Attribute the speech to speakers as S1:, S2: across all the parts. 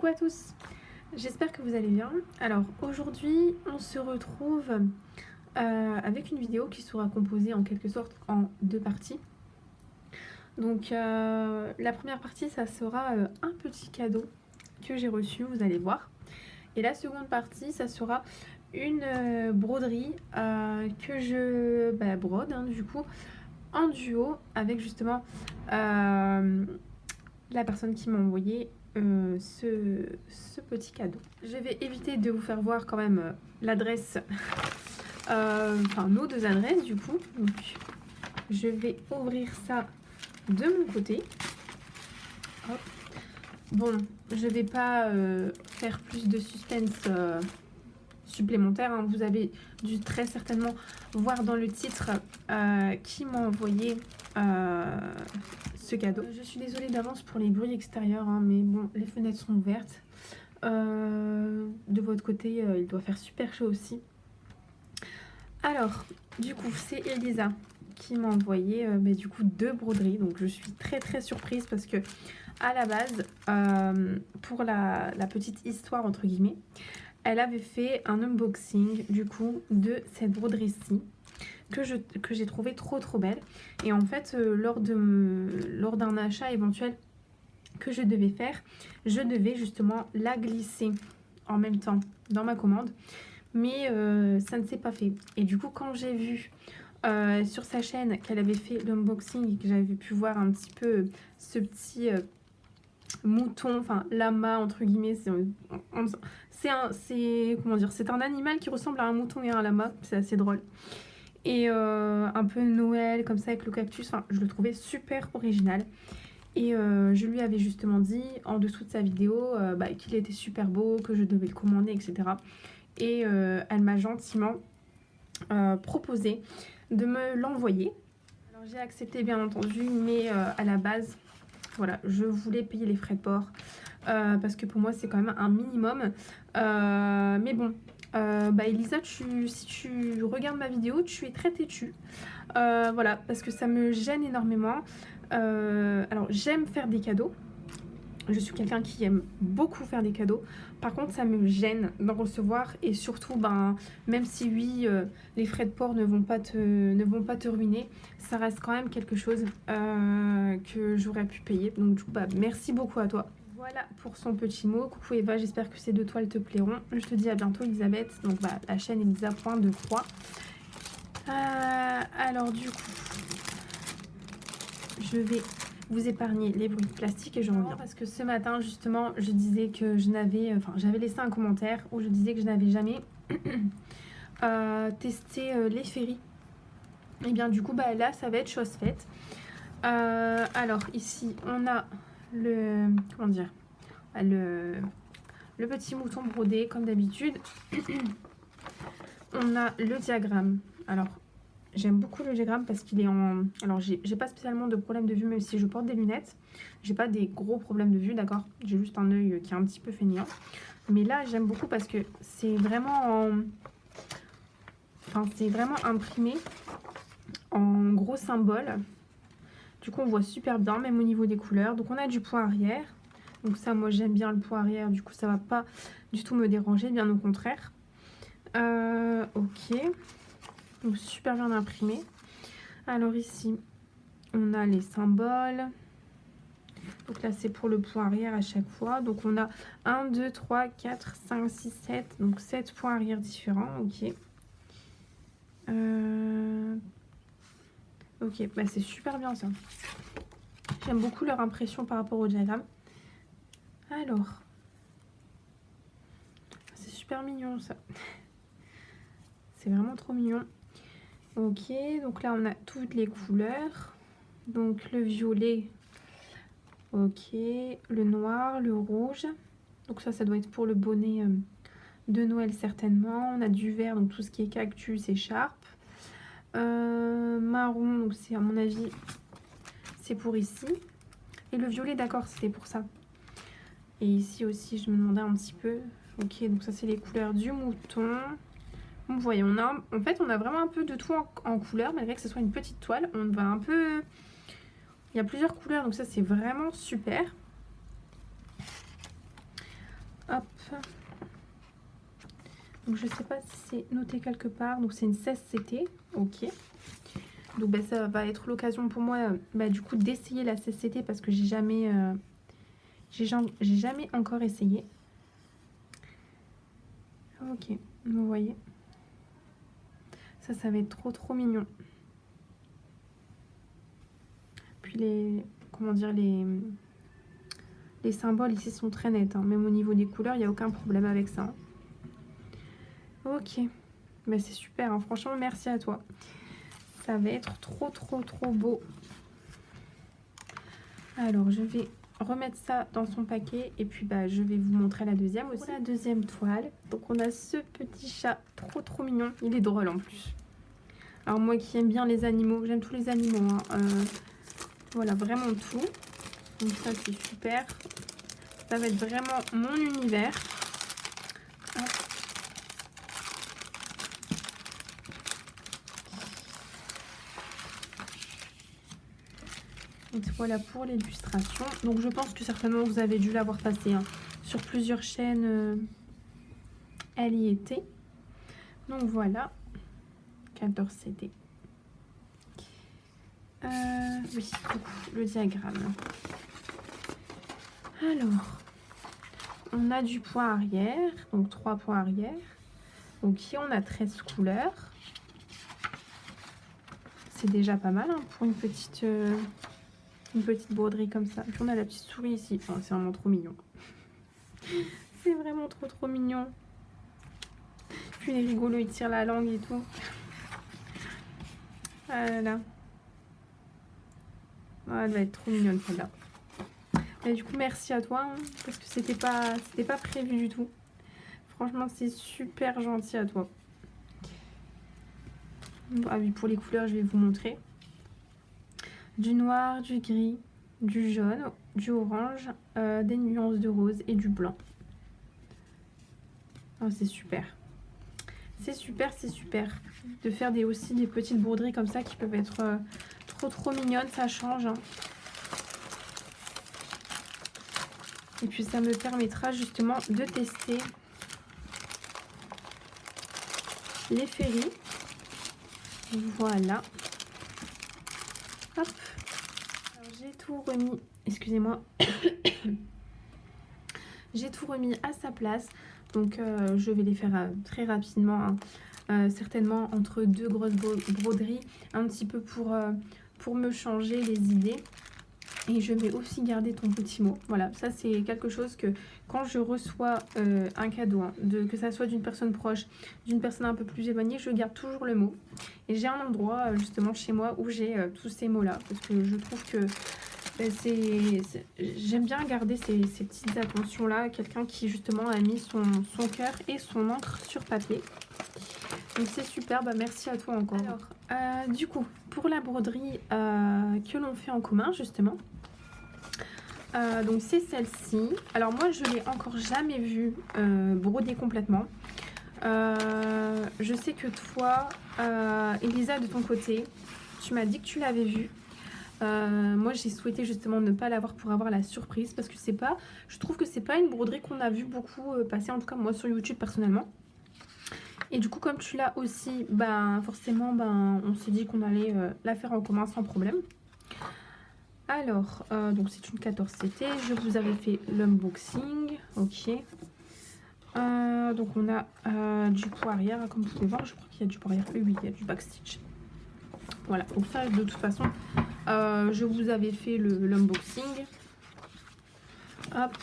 S1: Coucou à tous, j'espère que vous allez bien. Alors aujourd'hui on se retrouve avec une vidéo qui sera composée en quelque sorte en deux parties. Donc la première partie ça sera un petit cadeau que j'ai reçu, vous allez voir. Et la seconde partie ça sera une broderie que je brode du coup en duo avec justement la personne qui m'a envoyé ce petit cadeau. Je vais éviter de vous faire voir quand même l'adresse, enfin nos deux adresses du coup. Donc je vais ouvrir ça de mon côté. Hop. Bon, je vais pas faire plus de suspense supplémentaire, hein. Vous avez dû très certainement voir dans le titre qui m'a envoyé ce cadeau. Je suis désolée d'avance pour les bruits extérieurs, hein, mais bon, les fenêtres sont ouvertes. De votre côté, il doit faire super chaud aussi. Alors, du coup, c'est Elisa qui m'a envoyé du coup deux broderies. Donc, je suis très surprise parce que à la base, pour la petite histoire entre guillemets, elle avait fait un unboxing du coup de cette broderie-ci que j'ai trouvé trop belle. Et en fait, lors d'un achat éventuel que je devais faire, je devais justement la glisser en même temps dans ma commande. Mais ça ne s'est pas fait. Et du coup, quand j'ai vu sur sa chaîne qu'elle avait fait l'unboxing et que j'avais pu voir un petit peu ce petit mouton, enfin lama entre guillemets, c'est un animal qui ressemble à un mouton et à un lama, c'est assez drôle. Et un peu Noël comme ça avec le cactus, enfin je le trouvais super original. Et je lui avais justement dit en dessous de sa vidéo qu'il était super beau, que je devais le commander, etc. Et elle m'a gentiment proposé de me l'envoyer. Alors j'ai accepté bien entendu, mais à la base, voilà, je voulais payer les frais de port parce que pour moi c'est quand même un minimum. Mais bon, Elisa, si tu regardes ma vidéo, tu es très têtue. Voilà, parce que ça me gêne énormément. Alors j'aime faire des cadeaux. Je suis quelqu'un qui aime beaucoup faire des cadeaux. Par contre, ça me gêne d'en recevoir. Et surtout, même si oui, les frais de port ne vont pas te ruiner, ça reste quand même quelque chose que j'aurais pu payer. Donc du coup, merci beaucoup à toi. Voilà pour son petit mot. Coucou Eva, j'espère que ces deux toiles te plairont. Je te dis à bientôt Elisabeth. Donc la chaîne Elisa.decroix. Alors du coup, je vais vous épargner les bruits de plastique et je reviens. Parce que ce matin, justement, je disais que j'avais laissé un commentaire où je disais que je n'avais jamais testé les ferries. Et bien du coup, là, ça va être chose faite. Alors ici, on a le petit mouton brodé comme d'habitude. On a le diagramme. Alors j'aime beaucoup le diagramme parce qu'il est en... Alors j'ai pas spécialement de problème de vue même si je porte des lunettes. J'ai pas des gros problèmes de vue, d'accord. J'ai juste un œil qui est un petit peu feignant. Mais là j'aime beaucoup parce que c'est vraiment c'est vraiment imprimé en gros symbole. Du coup on voit super bien même au niveau des couleurs. Donc on a du point arrière. Donc ça moi j'aime bien le point arrière. Du coup ça va pas du tout me déranger, bien au contraire. Ok. Donc super bien imprimé. Alors ici on a les symboles. Donc là c'est pour le point arrière à chaque fois. Donc on a 1, 2, 3, 4, 5, 6, 7. Donc 7 points arrière différents. Ok. Ok, c'est super bien ça. J'aime beaucoup leur impression par rapport au diagramme. Alors. C'est super mignon ça. C'est vraiment trop mignon. Ok, donc là on a toutes les couleurs. Donc le violet. Ok, le noir, le rouge. Donc ça doit être pour le bonnet de Noël certainement. On a du vert, donc tout ce qui est cactus, écharpe. Marron, donc c'est à mon avis, c'est pour ici. Et le violet, d'accord, c'était pour ça. Et ici aussi, je me demandais un petit peu. Ok, donc ça c'est les couleurs du mouton. Vous voyez, on a vraiment un peu de tout en couleur, malgré que ce soit une petite toile. On va un peu... Il y a plusieurs couleurs, donc ça c'est vraiment super. Hop. Donc je sais pas si c'est noté quelque part. Donc c'est une 16CT. Ok. Donc bah, ça va être l'occasion pour moi du coup d'essayer la 16CT parce que j'ai jamais encore essayé. Ok. Vous voyez. Ça va être trop mignon. Puis comment dire, les symboles ici sont très nets, hein. Même au niveau des couleurs, il n'y a aucun problème avec ça, hein. Ok, bah, c'est super, hein. Franchement, merci à toi. Ça va être trop beau. Alors, je vais remettre ça dans son paquet et puis bah, je vais vous montrer la deuxième aussi. Pour la deuxième toile, donc on a ce petit chat trop mignon. Il est drôle en plus. Alors moi qui aime bien les animaux, j'aime tous les animaux, hein. Voilà, vraiment tout. Donc ça, c'est super. Ça va être vraiment mon univers. Hop. Et voilà pour l'illustration. Donc je pense que certainement vous avez dû l'avoir passé, hein, sur plusieurs chaînes. Elle y était. Donc voilà. 14 CD. Oui, le diagramme. Alors, on a du point arrière, donc 3 points arrière. Donc ici, on a 13 couleurs. C'est déjà pas mal, hein, pour une petite broderie comme ça. Puis on a la petite souris ici. Oh, c'est vraiment trop mignon. C'est vraiment trop mignon. Puis il est rigolo, il tire la langue et tout. Ah là là. Oh, elle va être trop mignonne celle-là. Et du coup, merci à toi, hein, parce que c'était pas prévu du tout. Franchement, c'est super gentil à toi. Ah oui, pour les couleurs, je vais vous montrer. Du noir, du gris, du jaune, du orange, des nuances de rose et du blanc. Oh, c'est super. C'est super de faire aussi des petites broderies comme ça qui peuvent être trop mignonnes. Ça change, hein. Et puis ça me permettra justement de tester les féeries. Voilà. Hop. J'ai tout remis, excusez-moi. J'ai tout remis à sa place. Donc je vais les faire très rapidement, hein. Certainement entre deux grosses broderies. Un petit peu pour me changer les idées. Et je vais aussi garder ton petit mot. Voilà, ça c'est quelque chose que quand je reçois un cadeau, hein, que ça soit d'une personne proche, d'une personne un peu plus éloignée, je garde toujours le mot. Et j'ai un endroit justement chez moi où j'ai tous ces mots-là. Parce que je trouve que j'aime bien garder ces petites attentions-là. Quelqu'un qui justement a mis son cœur et son encre sur papier. Donc c'est super, bah merci à toi encore. Alors, du coup, pour la broderie que l'on fait en commun justement, donc c'est celle-ci. Alors moi je l'ai encore jamais vue broder complètement. Je sais que toi, Elisa, de ton côté, tu m'as dit que tu l'avais vue. Moi j'ai souhaité justement ne pas l'avoir pour avoir la surprise parce que je trouve que c'est pas une broderie qu'on a vu beaucoup passer, en tout cas moi sur YouTube personnellement. Et du coup comme tu l'as aussi, forcément on s'est dit qu'on allait la faire en commun sans problème. Alors donc c'est une 14CT, je vous avais fait l'unboxing, ok. Donc on a du pot arrière, comme vous pouvez voir, je crois qu'il y a du pot arrière, oui il y a du backstitch. Voilà, donc ça de toute façon je vous avais fait l'unboxing. Hop.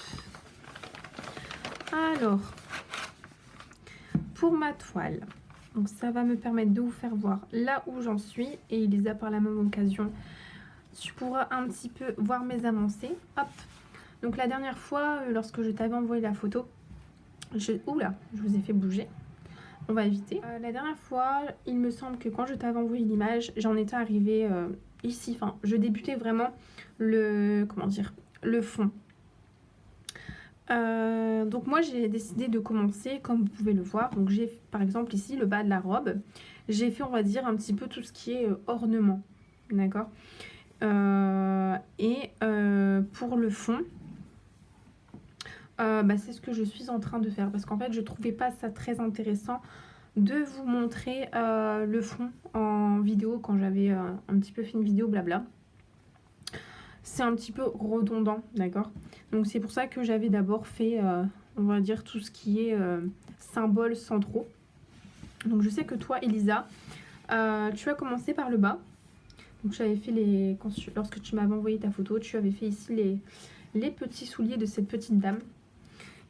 S1: Alors, pour ma toile, donc ça va me permettre de vous faire voir là où j'en suis. Et Elisa, par la même occasion, tu pourras un petit peu voir mes avancées. Hop. Donc la dernière fois, lorsque je t'avais envoyé la photo, oula, je vous ai fait bouger. On va éviter. La dernière fois, il me semble que quand je t'avais envoyé l'image, j'en étais arrivée ici. Enfin, je débutais vraiment le fond. Donc moi j'ai décidé de commencer comme vous pouvez le voir. Donc j'ai par exemple ici le bas de la robe. J'ai fait, on va dire, un petit peu tout ce qui est ornement. D'accord. Et pour le fond, c'est ce que je suis en train de faire. Parce qu'en fait, je trouvais pas ça très intéressant de vous montrer le fond en vidéo quand j'avais un petit peu fait une vidéo blabla. C'est un petit peu redondant, d'accord? Donc c'est pour ça que j'avais d'abord fait, on va dire, tout ce qui est symboles centraux. Donc je sais que toi, Elisa, tu as commencé par le bas. Donc tu avais fait lorsque tu m'avais envoyé ta photo, tu avais fait ici les petits souliers de cette petite dame.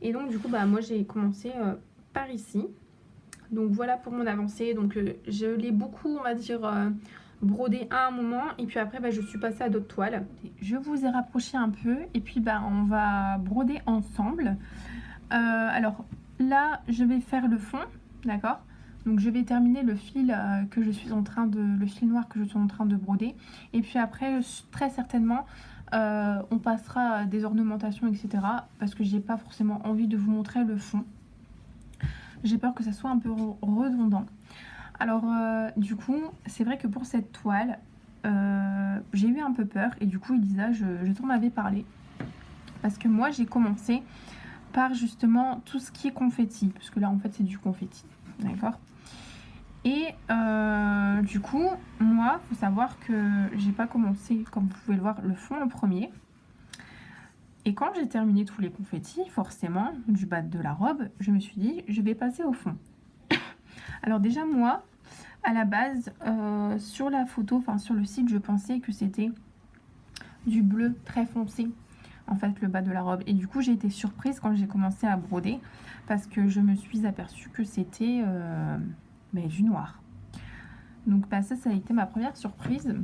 S1: Et donc du coup, moi j'ai commencé par ici. Donc voilà pour mon avancée. Donc je l'ai beaucoup, on va dire, brodé à un moment. Et puis après, je suis passée à d'autres toiles. Je vous ai rapproché un peu. Et puis on va broder ensemble. Alors là, je vais faire le fond, d'accord? Donc je vais terminer le fil le fil noir que je suis en train de broder. Et puis après, très certainement, on passera à des ornementations, etc. Parce que j'ai pas forcément envie de vous montrer le fond. J'ai peur que ça soit un peu redondant. Alors du coup, c'est vrai que pour cette toile, j'ai eu un peu peur. Et du coup, Elisa, je t'en avais parlé. Parce que moi, j'ai commencé par justement tout ce qui est confetti. Parce que là, en fait, c'est du confetti. D'accord? Et du coup, moi, il faut savoir que j'ai pas commencé, comme vous pouvez le voir, le fond en premier. Et quand j'ai terminé tous les confettis, forcément, du bas de la robe, je me suis dit, je vais passer au fond. Alors déjà, moi, à la base, sur la photo, enfin sur le site, je pensais que c'était du bleu très foncé, en fait, le bas de la robe. Et du coup, j'ai été surprise quand j'ai commencé à broder, parce que je me suis aperçue que c'était du noir. Donc ça a été ma première surprise.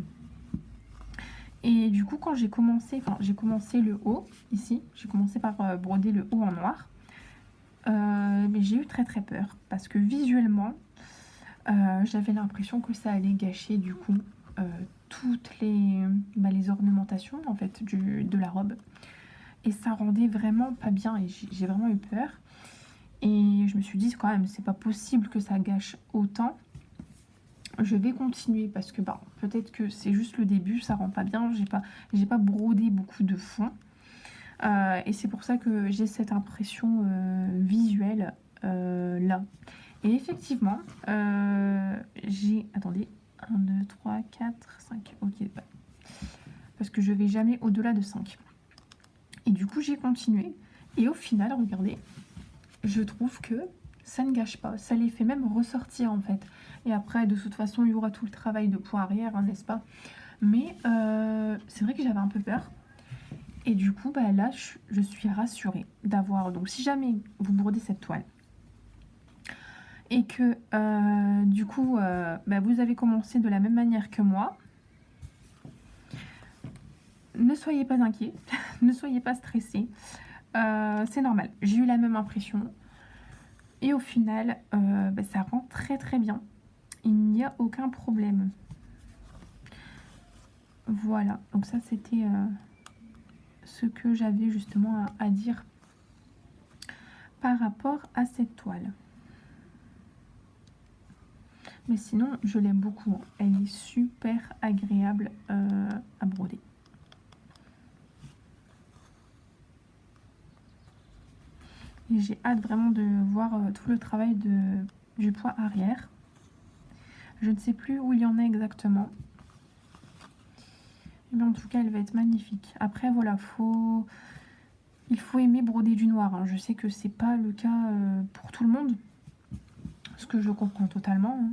S1: Et du coup, quand j'ai commencé le haut, ici, j'ai commencé par broder le haut en noir. Mais j'ai eu très très peur, parce que visuellement, j'avais l'impression que ça allait gâcher du coup toutes les ornementations en fait de la robe. Et ça rendait vraiment pas bien et j'ai vraiment eu peur. Et je me suis dit quand même, c'est pas possible que ça gâche autant. Je vais continuer parce que peut-être que c'est juste le début, ça rend pas bien. J'ai pas brodé beaucoup de fond. Et c'est pour ça que j'ai cette impression visuelle là. Et effectivement, j'ai... Attendez, 1, 2, 3, 4, 5, ok. Parce que je vais jamais au-delà de 5. Et du coup, j'ai continué. Et au final, regardez, je trouve que ça ne gâche pas. Ça les fait même ressortir, en fait. Et après, de toute façon, il y aura tout le travail de point arrière, hein, n'est-ce pas? Mais c'est vrai que j'avais un peu peur. Et du coup, là, je suis rassurée d'avoir... Donc, si jamais vous brodez cette toile, et que du coup vous avez commencé de la même manière que moi, ne soyez pas inquiets, ne soyez pas stressés, c'est normal, j'ai eu la même impression et au final ça rend très très bien, il n'y a aucun problème. Voilà, donc ça c'était ce que j'avais justement à dire par rapport à cette toile. Mais sinon, je l'aime beaucoup. Elle est super agréable à broder. Et j'ai hâte vraiment de voir tout le travail du point arrière. Je ne sais plus où il y en a exactement. Mais en tout cas, elle va être magnifique. Après, voilà, il faut aimer broder du noir. Hein. Je sais que c'est pas le cas pour tout le monde. Ce que je comprends totalement. Hein.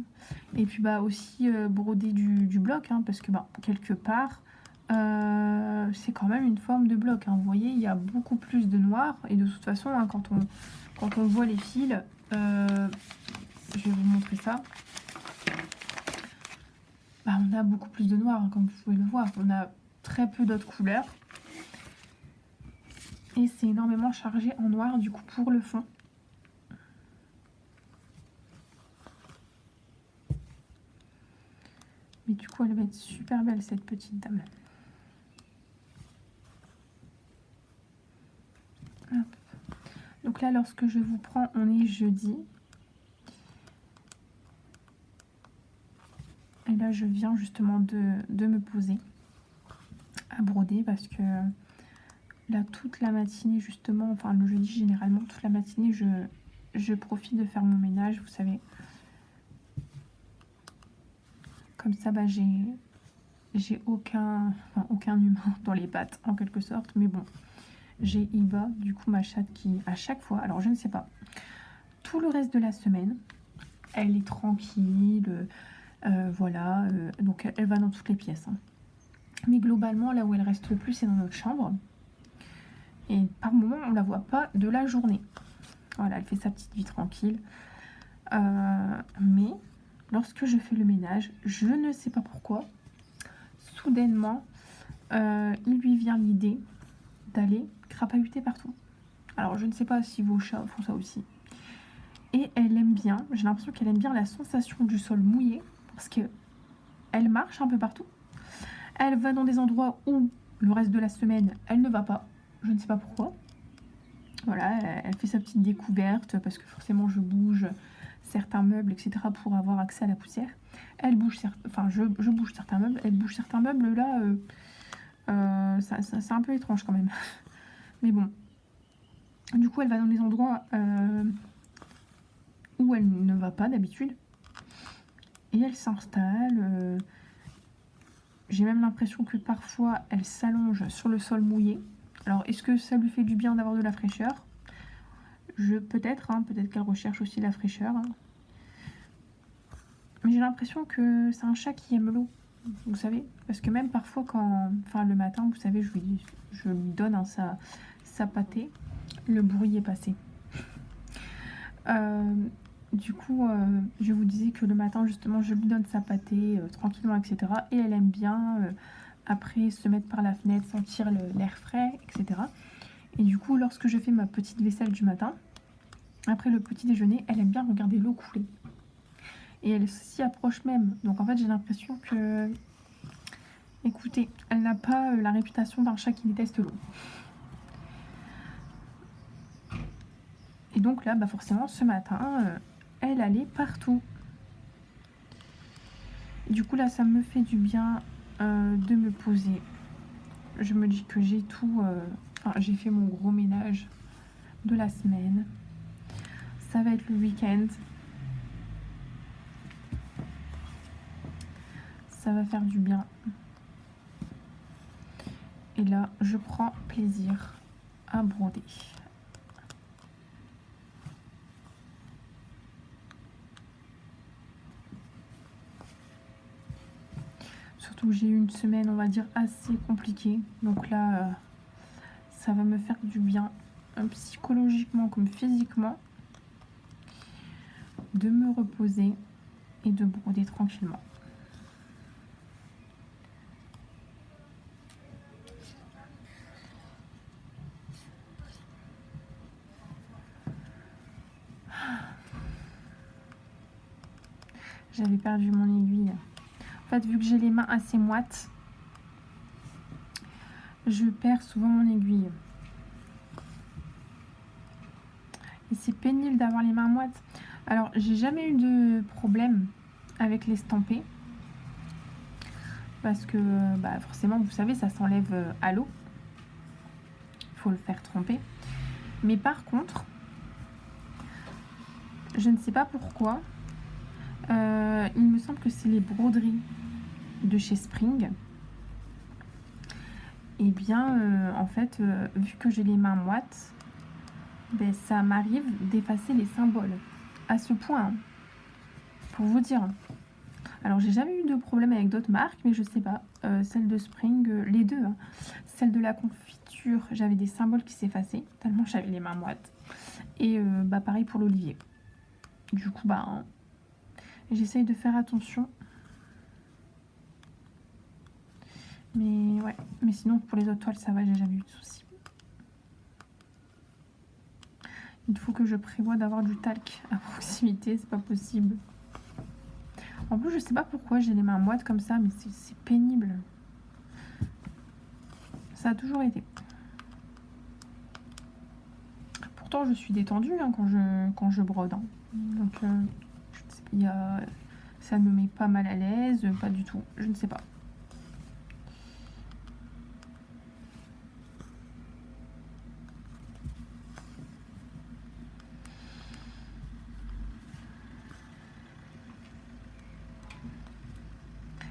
S1: Et puis aussi broder du bloc, hein, parce que quelque part, c'est quand même une forme de bloc. Hein. Vous voyez, il y a beaucoup plus de noir. Et de toute façon, hein, quand on voit les fils, je vais vous montrer ça. On a beaucoup plus de noir, hein, comme vous pouvez le voir. On a très peu d'autres couleurs. Et c'est énormément chargé en noir, du coup, pour le fond. Mais du coup, elle va être super belle, cette petite dame. Hop. Donc là, lorsque je vous prends, on est jeudi. Et là, je viens justement de me poser à broder parce que là toute la matinée justement, enfin le jeudi généralement, toute la matinée je profite de faire mon ménage, vous savez. Comme ça, bah, j'ai aucun humain dans les pattes en quelque sorte, mais bon. J'ai Iba, du coup ma chatte qui à chaque fois, alors je ne sais pas, tout le reste de la semaine, elle est tranquille, voilà, donc elle va dans toutes les pièces. Hein. Mais globalement, là où elle reste le plus, c'est dans notre chambre. Et par moment, on la voit pas de la journée. Voilà, elle fait sa petite vie tranquille. Mais lorsque je fais le ménage, je ne sais pas pourquoi, soudainement, il lui vient l'idée d'aller crapahuter partout. Alors, je ne sais pas si vos chats font ça aussi. Et elle aime bien, j'ai l'impression qu'elle aime bien la sensation du sol mouillé, parce que elle marche un peu partout. Elle va dans des endroits où le reste de la semaine, elle ne va pas. Je ne sais pas pourquoi. Voilà, elle fait sa petite découverte, parce que forcément je bouge certains meubles, etc. pour avoir accès à la poussière. Elle bouge, enfin je bouge certains meubles, elle bouge certains meubles, là, c'est un peu étrange quand même. Mais bon. Du coup, elle va dans des endroits où elle ne va pas d'habitude. Et elle s'installe. J'ai même l'impression que parfois, elle s'allonge sur le sol mouillé. Alors, est-ce que ça lui fait du bien d'avoir de la fraîcheur? Peut-être, hein, peut-être qu'elle recherche aussi la fraîcheur. Hein. Mais j'ai l'impression que c'est un chat qui aime l'eau, vous savez. Parce que même parfois, enfin le matin, vous savez, je lui donne hein, sa pâtée. Le bruit est passé. Du coup, je vous disais que le matin, justement, je lui donne sa pâtée tranquillement, etc. Et elle aime bien, après, se mettre par la fenêtre, sentir l'air frais, etc. Et du coup, lorsque je fais ma petite vaisselle du matin, après le petit déjeuner, elle aime bien regarder l'eau couler. Et elle s'y approche même. Donc en fait, j'ai l'impression que... Écoutez, elle n'a pas la réputation d'un chat qui déteste l'eau. Et donc là, bah forcément, ce matin, elle allait partout. Et du coup, là, ça me fait du bien de me poser. Je me dis que j'ai tout... Enfin, j'ai fait mon gros ménage de la semaine. Ça va être le week-end. Ça va faire du bien. Et là, je prends plaisir à broder. Surtout que j'ai eu une semaine, on va dire, assez compliquée. Donc là, ça va me faire du bien, psychologiquement comme physiquement, de me reposer et de broder tranquillement. J'avais perdu mon aiguille. En fait, vu que j'ai les mains assez moites, je perds souvent mon aiguille. Et c'est pénible d'avoir les mains moites. Alors, j'ai jamais eu de problème avec l'estampé. Parce que, bah, forcément, vous savez, ça s'enlève à l'eau. Il faut le faire tremper. Mais par contre, je ne sais pas pourquoi, il me semble que c'est les broderies de chez Spring. Et bien, en fait, vu que j'ai les mains moites, ben, ça m'arrive d'effacer les symboles. À ce point, hein, pour vous dire. Alors, j'ai jamais eu de problème avec d'autres marques, mais je sais pas. Celle de Spring, les deux. Hein. Celle de la confiture, j'avais des symboles qui s'effaçaient, tellement j'avais les mains moites. Et bah, pareil pour l'olivier. Du coup, bah, hein, j'essaye de faire attention. Mais ouais, mais sinon pour les autres toiles ça va, j'ai jamais eu de soucis. Il faut que je prévoie d'avoir du talc à proximité, c'est pas possible. En plus je sais pas pourquoi j'ai les mains moites comme ça, mais c'est pénible. Ça a toujours été. Pourtant je suis détendue hein, quand je brode. Hein. Donc ça me met pas mal à l'aise, pas du tout, je ne sais pas.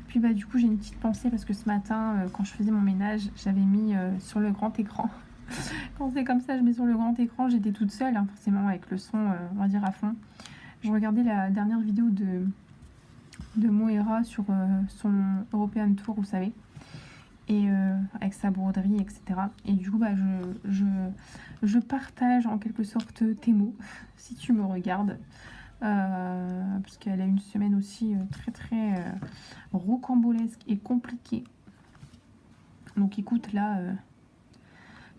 S1: Puis bah du coup j'ai une petite pensée parce que ce matin quand je faisais mon ménage j'avais mis sur le grand écran. Quand c'est comme ça je mets sur le grand écran, j'étais toute seule hein, forcément avec le son on va dire à fond. Je regardais la dernière vidéo de Moira sur son European Tour vous savez. Et avec sa broderie etc. Et du coup bah je partage en quelque sorte tes mots si tu me regardes. Parce qu'elle a une semaine aussi très rocambolesque et compliquée. Donc écoute là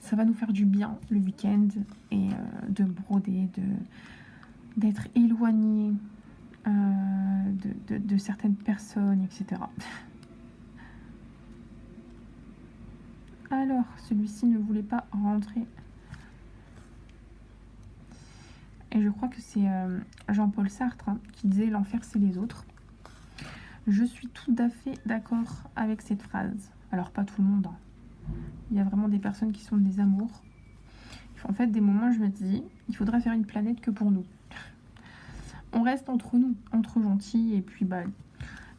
S1: ça va nous faire du bien le week-end et de broder, d'être éloigné de certaines personnes, etc. Alors, celui-ci ne voulait pas rentrer. Et je crois que c'est Jean-Paul Sartre hein, qui disait « L'enfer, c'est les autres ». Je suis tout à fait d'accord avec cette phrase. Alors, pas tout le monde. Hein. Il y a vraiment des personnes qui sont des amours. En fait, des moments, je me dis, il faudrait faire une planète que pour nous. On reste entre nous, entre gentils, et puis bah,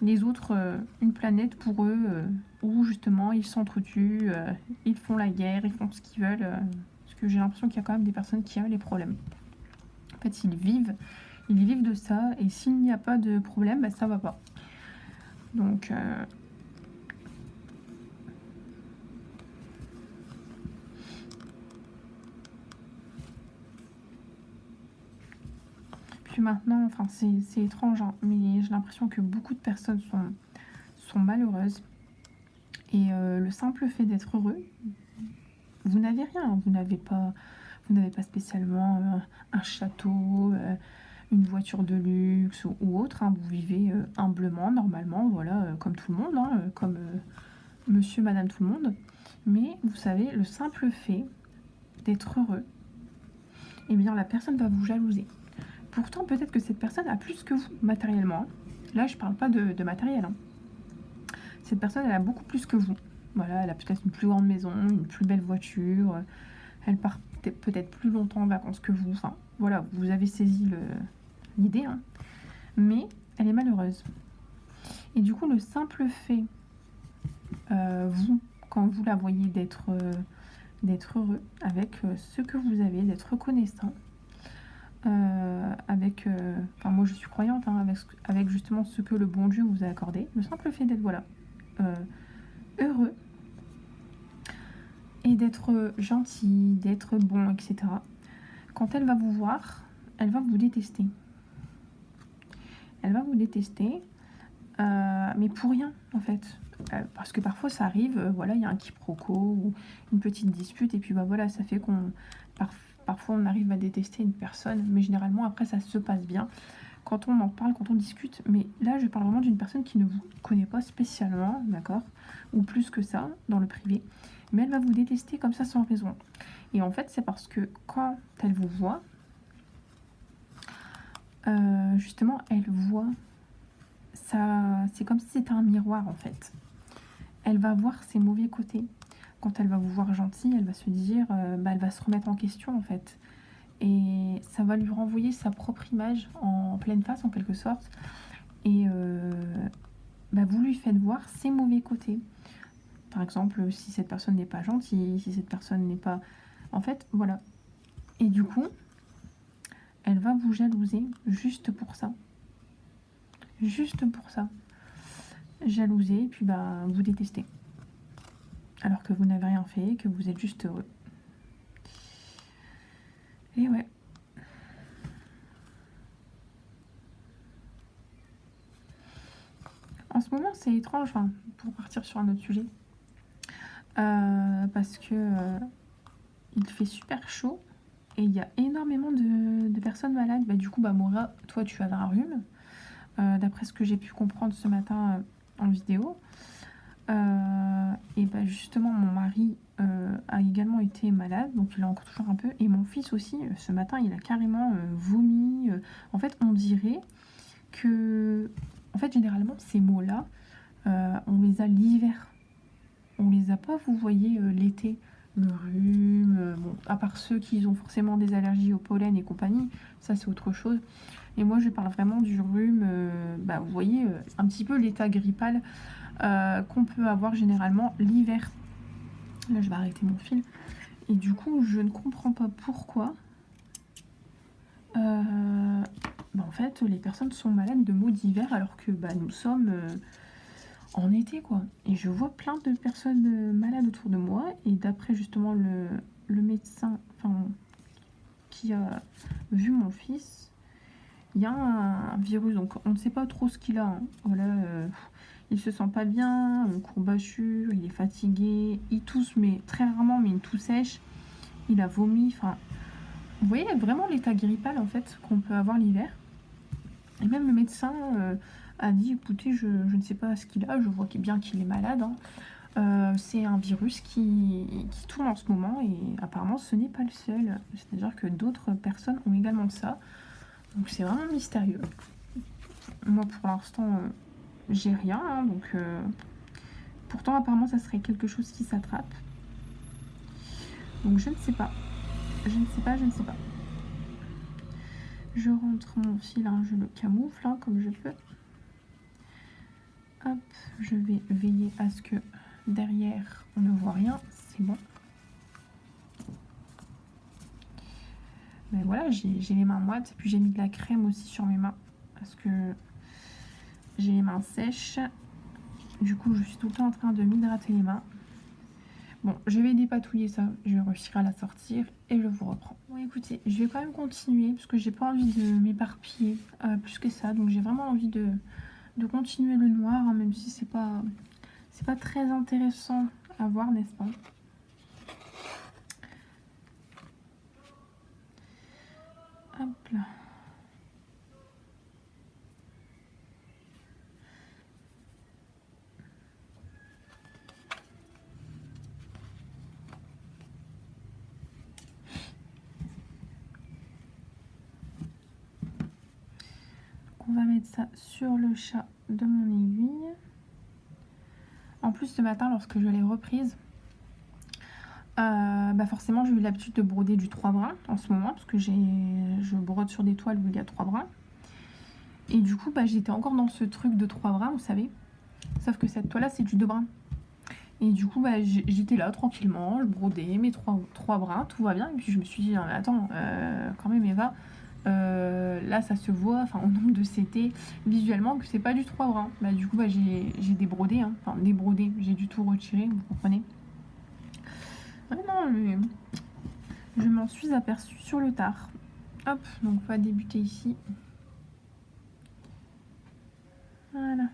S1: les autres, une planète pour eux, où justement ils s'entretuent, ils font la guerre, ils font ce qu'ils veulent. Parce que j'ai l'impression qu'il y a quand même des personnes qui ont les problèmes. En fait, ils vivent de ça, et s'il n'y a pas de problème, bah, ça va pas. Donc... Puis maintenant, enfin c'est étrange, hein, mais j'ai l'impression que beaucoup de personnes sont malheureuses. Et le simple fait d'être heureux, vous n'avez rien, vous n'avez pas spécialement un château, une voiture de luxe ou autre, hein, vous vivez humblement, normalement, voilà, comme tout le monde, hein, comme monsieur, madame, tout le monde. Mais vous savez, le simple fait d'être heureux, eh bien la personne va vous jalouser. Pourtant, peut-être que cette personne a plus que vous, matériellement. Là, je parle pas de matériel. Hein. Cette personne, elle a beaucoup plus que vous. Voilà, elle a peut-être une plus grande maison, une plus belle voiture. Elle part peut-être plus longtemps en vacances que vous. Enfin, voilà, vous avez saisi l'idée. Hein. Mais elle est malheureuse. Et du coup, le simple fait, vous, quand vous la voyez d'être heureux avec ce que vous avez, d'être reconnaissant, avec enfin moi je suis croyante hein, avec justement ce que le bon Dieu vous a accordé, le simple fait d'être voilà heureux et d'être gentil, d'être bon, etc. Quand elle va vous voir, elle va vous détester. Elle va vous détester, mais pour rien en fait. Parce que parfois ça arrive, voilà, il y a un quiproquo ou une petite dispute et puis bah voilà, ça fait qu'on parfois on arrive à détester une personne, mais généralement après ça se passe bien quand on en parle, quand on discute. Mais là je parle vraiment d'une personne qui ne vous connaît pas spécialement, d'accord, ou plus que ça dans le privé, mais elle va vous détester comme ça sans raison. Et en fait c'est parce que quand elle vous voit, justement elle voit ça, c'est comme si c'était un miroir en fait. Elle va voir ses mauvais côtés. Quand elle va vous voir gentil, elle va se dire, elle va se remettre en question en fait. Et ça va lui renvoyer sa propre image en pleine face en quelque sorte. Et vous lui faites voir ses mauvais côtés. Par exemple, si cette personne n'est pas gentille, si cette personne n'est pas... En fait, voilà. Et du coup, elle va vous jalouser juste pour ça. Juste pour ça. Jalouser, puis vous détester. Alors que vous n'avez rien fait, que vous êtes juste heureux. Et ouais. En ce moment, c'est étrange, hein, pour partir sur un autre sujet. Parce que il fait super chaud et il y a énormément de personnes malades. Du coup, Maura, toi, tu avais un rhume. D'après ce que j'ai pu comprendre ce matin en vidéo. Et justement mon mari a également été malade, donc il a encore toujours un peu, et mon fils aussi ce matin il a carrément vomi. En fait on dirait que généralement ces mots là on les a l'hiver, on les a pas, vous voyez, l'été, le rhume, bon, à part ceux qui ont forcément des allergies au pollen et compagnie, ça c'est autre chose. Et moi je parle vraiment du rhume, vous voyez, un petit peu l'état grippal qu'on peut avoir généralement l'hiver. Là, je vais arrêter mon fil. Et du coup, je ne comprends pas pourquoi. En fait, les personnes sont malades de maux d'hiver alors que nous sommes en été, quoi. Et je vois plein de personnes malades autour de moi. Et d'après justement le médecin qui a vu mon fils, il y a un virus. Donc on ne sait pas trop ce qu'il a. Hein. Voilà, il se sent pas bien, courbature, il est fatigué, il tousse, mais très rarement, mais une toux sèche. Il a vomi, enfin... Vous voyez vraiment l'état grippal en fait qu'on peut avoir l'hiver. Et même le médecin a dit écoutez, je ne sais pas ce qu'il a, je vois bien qu'il est malade. Hein. C'est un virus qui tourne en ce moment et apparemment ce n'est pas le seul. C'est-à-dire que d'autres personnes ont également ça. Donc c'est vraiment mystérieux. Moi pour l'instant j'ai rien. Hein, donc pourtant apparemment ça serait quelque chose qui s'attrape. Donc je ne sais pas. Je ne sais pas. Je rentre mon fil, hein, je le camoufle hein, comme je peux. Hop, je vais veiller à ce que derrière on ne voit rien, c'est bon. Mais voilà, j'ai les mains moites, et puis j'ai mis de la crème aussi sur mes mains parce que j'ai les mains sèches. Du coup, je suis tout le temps en train de m'hydrater les mains. Bon, je vais dépatouiller ça, je vais réussir à la sortir et je vous reprends. Bon, écoutez, je vais quand même continuer parce que j'ai pas envie de m'éparpiller plus que ça. Donc, j'ai vraiment envie de continuer le noir, hein, même si c'est pas très intéressant à voir, n'est-ce pas? Hop là. On va mettre ça sur le chat de mon aiguille. En plus, ce matin, lorsque je l'ai reprise, forcément, j'ai eu l'habitude de broder du 3 brins en ce moment, parce que je brode sur des toiles où il y a 3 brins. Et du coup, j'étais encore dans ce truc de 3 brins, vous savez. Sauf que cette toile-là, c'est du 2 brins. Et du coup, j'étais là, tranquillement, je brodais mes 3 brins, tout va bien. Et puis, je me suis dit, non, mais attends, quand même, Eva... là ça se voit au nombre de CT visuellement que c'est pas du 3 brins. Du coup j'ai débrodé, hein. Enfin débrodé, j'ai du tout retiré, vous comprenez. Non mais je m'en suis aperçue sur le tard. Hop, donc on va débuter ici. Voilà.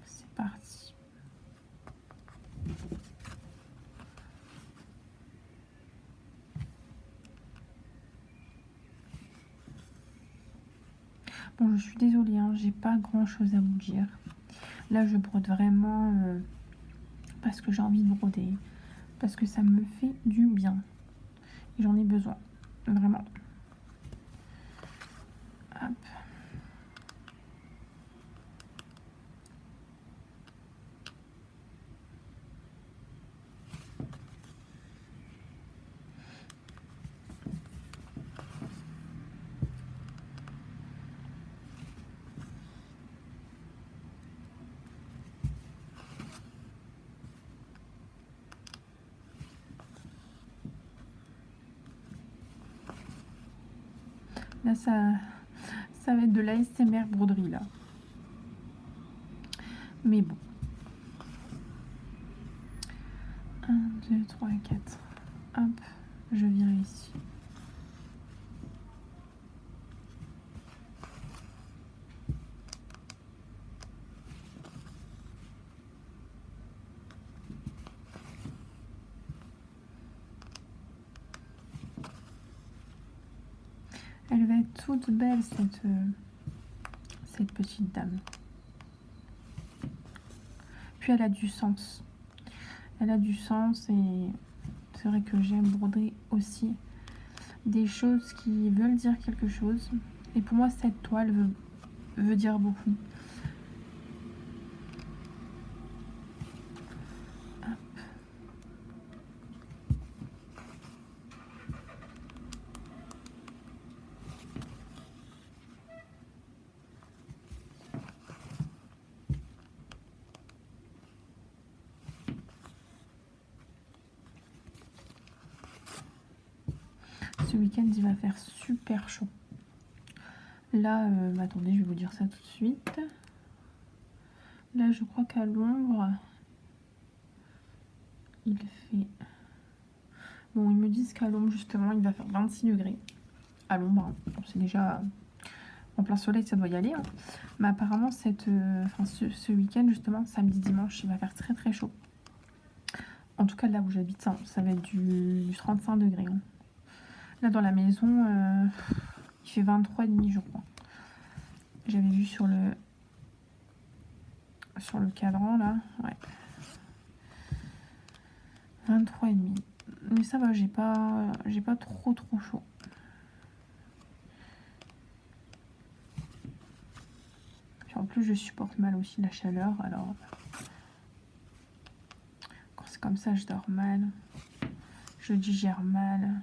S1: C'est parti. Bon, je suis désolée, hein, j'ai pas grand chose à vous dire. Là, je brode vraiment parce que j'ai envie de broder, parce que ça me fait du bien. Et j'en ai besoin, vraiment. Hop. Là, ça va être de l'ASMR broderie, là. Mais bon. 1, 2, 3, 4. Hop, je vire ici. Elle va être toute belle, cette petite dame. Puis elle a du sens. elle a du sens et c'est vrai que j'aime broder aussi des choses qui veulent dire quelque chose. Et pour moi, cette toile veut dire beaucoup. Ce week-end, il va faire super chaud. Là, attendez, je vais vous dire ça tout de suite. Là, je crois qu'à l'ombre, il fait... Bon, ils me disent qu'à l'ombre, justement, il va faire 26 degrés. À l'ombre, hein. Bon, c'est déjà... En plein soleil, ça doit y aller. Hein. Mais apparemment, ce week-end, justement, samedi, dimanche, il va faire très très chaud. En tout cas, là où j'habite, hein, ça va être du 35 degrés. Hein. Là, dans la maison, il fait 23,5, je crois. J'avais vu sur le cadran, là. Ouais. 23,5. Mais ça va, j'ai pas trop chaud. Puis en plus, je supporte mal aussi la chaleur, alors... Quand c'est comme ça, je dors mal. Je digère mal.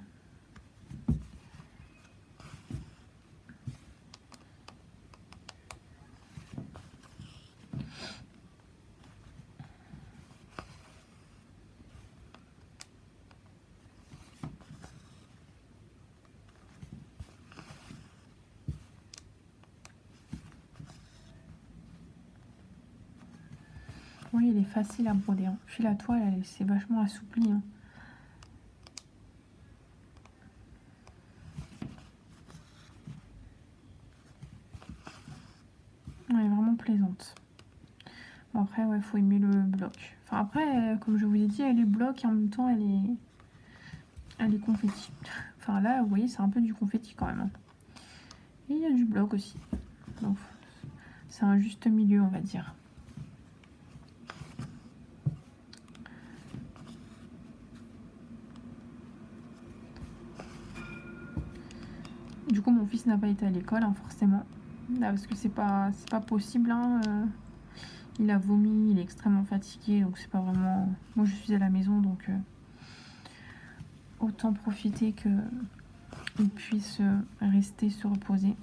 S1: Oui, il est facile à broder. Hein. Puis la toile, elle s'est vachement assouplie. Hein. Elle est vraiment plaisante. Bon, après, ouais, faut aimer le bloc. Enfin, après, comme je vous ai dit, elle est bloc et en même temps, elle est confetti. Enfin, là, vous voyez, c'est un peu du confetti quand même. Hein. Et il y a du bloc aussi. Donc, c'est un juste milieu, on va dire. Du coup, mon fils n'a pas été à l'école, hein, forcément. Là, parce que c'est pas possible. Hein, il a vomi, il est extrêmement fatigué, donc c'est pas vraiment... Moi, je suis à la maison, donc autant profiter qu'il puisse rester, se reposer.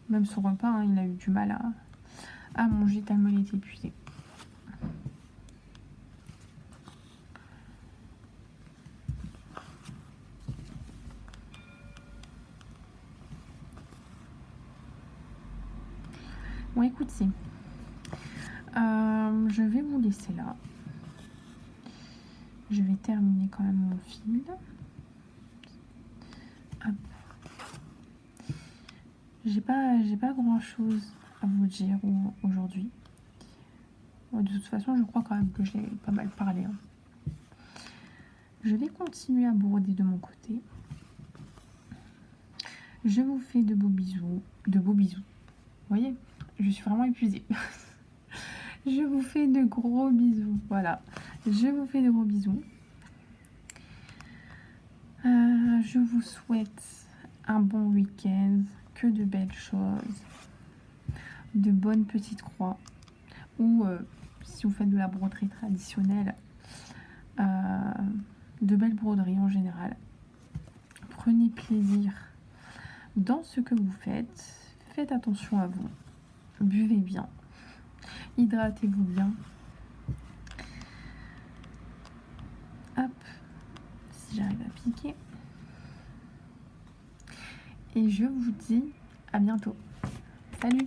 S1: Même son repas, hein, il a eu du mal à manger tellement il était épuisé. Bon, écoutez, je vais vous laisser là. Je vais terminer quand même mon fil. Hop. J'ai pas grand chose à vous dire aujourd'hui. De toute façon, je crois quand même que j'ai pas mal parlé. Hein. Je vais continuer à broder de mon côté. Je vous fais de beaux bisous. Vous voyez, je suis vraiment épuisée. Je vous fais de gros bisous. Voilà. Je vous fais de gros bisous. Je vous souhaite un bon week-end. Que de belles choses. De bonnes petites croix. Ou si vous faites de la broderie traditionnelle, de belles broderies en général. Prenez plaisir dans ce que vous faites. Faites attention à vous. Buvez bien. Hydratez-vous bien. Hop, si j'arrive à piquer. Et je vous dis à bientôt. Salut!